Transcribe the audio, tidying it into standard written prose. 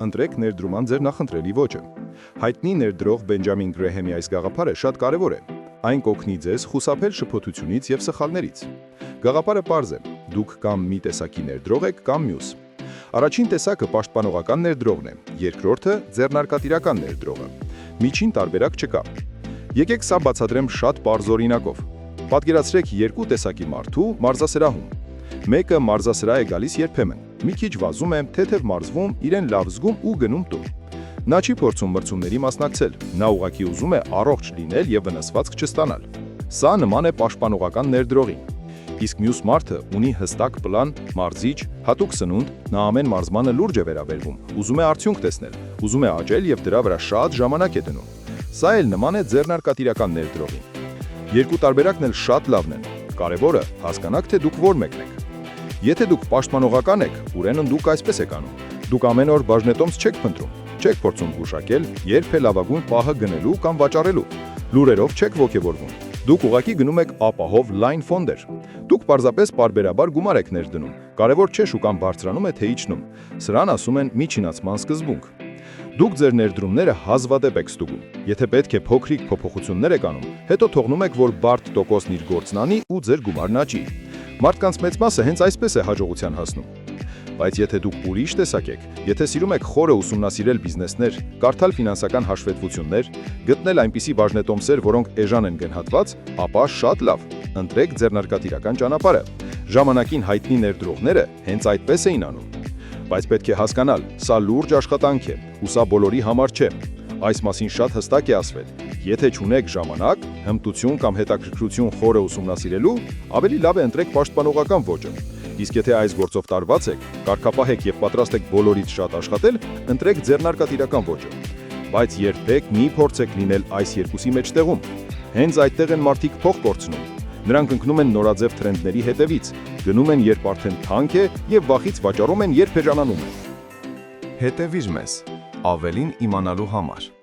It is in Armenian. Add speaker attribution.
Speaker 1: ընտրեք ներդրուման ձեր նախընտրելի ոճը։ Հայտնի ներդրող Բենջամին Գրեհեմի այս գաղափարը շատ կարևոր է։ Այն կօգնի ձեզ խուսափել շփոթությունից եւ սխալներից։ Գաղափարը պարզ է. դուք կամ մի տեսակի ներդրող եք, կամ մյուս։ Առաջին տեսակը պաշտպանողական ներդրողն է, երկրորդը ձեռնարկատիրական ներդրողը։ Միջին տարբերակ չկա։ Եկեք սա բացատրեմ շատ պարզ օրինակով։ Պատկերացրեք երկու տեսակի մարդու մարզասրահում։ Մեկը մարզասրահ է գալիս երբեմն, մի քիչ վազում է, թեթև մարզվում, իրեն լավ զգում ու գնում տուն։ Նա չի փորձում մրցումների մասնակցել, նա ուղղակի ուզում է առողջ լինել եւ վնասվածք չստանալ։ Սա նման է պաշտպանողական ներդրողին։ Իսկ մյուս մարդը ունի հստակ պլան, մարզիչ, հատուկ սնունդ, նա ամեն մարզմանը լուրջ է վերաբերվում, ուզում է արդյունք տեսնել, ուզում է աճել եւ դրա վրա շատ ժամանակ է դնում։ Սա էլ նման է ձեռնարկատիրական ներդրողին։ Երկու տարբերակն էլ շատ լավն են։ Կարևորը հասկանաք, թե դուք որ մեկն եք։ Եթե դուք պաշտպանողական եք, ուրեմն դուք այսպես եք անում։ Դուք ամեն օր բաժնետոմս չեք փնտրում, չեք փորձում գուշակել, երբ է լավագույն պահը գնելու կամ վաճառելու։ Լուրերով չեք ոգևորվում։ Դուք ուղղակի գնում եք ապահով լայն ֆոնդեր։ Դուք պարզապես պարբերաբար գումար եք ներդնում։ Կարևոր չէ շուկան բարձրանում է թե իջնում։ Սրան ասում են միջինացման սկզբունք։ Դուք ձեր ներդրումները հազվադեպ եք ստուգում։ Եթե պետք է փոքրիկ փոփոխություններ եք անում, հետո թողնում եք, որ բարդ տոկոսն իր գործն անի ու ձեր գումարն աճի։ Մարդկանց մեծ մասը հենց այսպես է հաջողության հասնում։ Բայց եթե դուք ուրիշ տեսակ եք, եթե սիրում եք խորը ուսումնասիրել բիզնեսներ, կարդալ ֆինանսական հաշվետվություններ, գտնել այնպիսի բաժնետոմսեր, որոնք էժան են գնահատված, ապա շատ լավ, ընտրեք ձեռնարկատիրական ճանապարհը։ Ժամանակին հայտնի ներդրողները հենց այդպես էին անում։ Բայց պետք է հասկանալ, սա լուրջ աշխատանք է, ու սա բոլորի համար չէ։ Այս մասին շատ հստակ է ասվել։ Եթե չունեք ժամանակ, հմտություն կամ հետաքրքրություն խորը ուսումնասիրելու, ավելի լավ է ընտրեք պաշտպանողական ոճը։ Իսկ եթե այս գործով տարված եք, կարգապահ եք եւ պատրաստ եք բոլորից շատ աշխատել, ընտրեք ձեռնարկատիրական ոճը։ Բայց երբեք մի փորձեք լինել այս երկուսի մեջտեղում։ Հենց այդտեղ են մարդիկ փող կորցնում։ Նրանք ընկնում են նորաձև թրենդների հետևից, գնում են, երբ արդեն թանկ է, եւ վախից վաճառում են, երբ էժանանում է։
Speaker 2: Հետևիր մեզ ավելին իմանալու համար։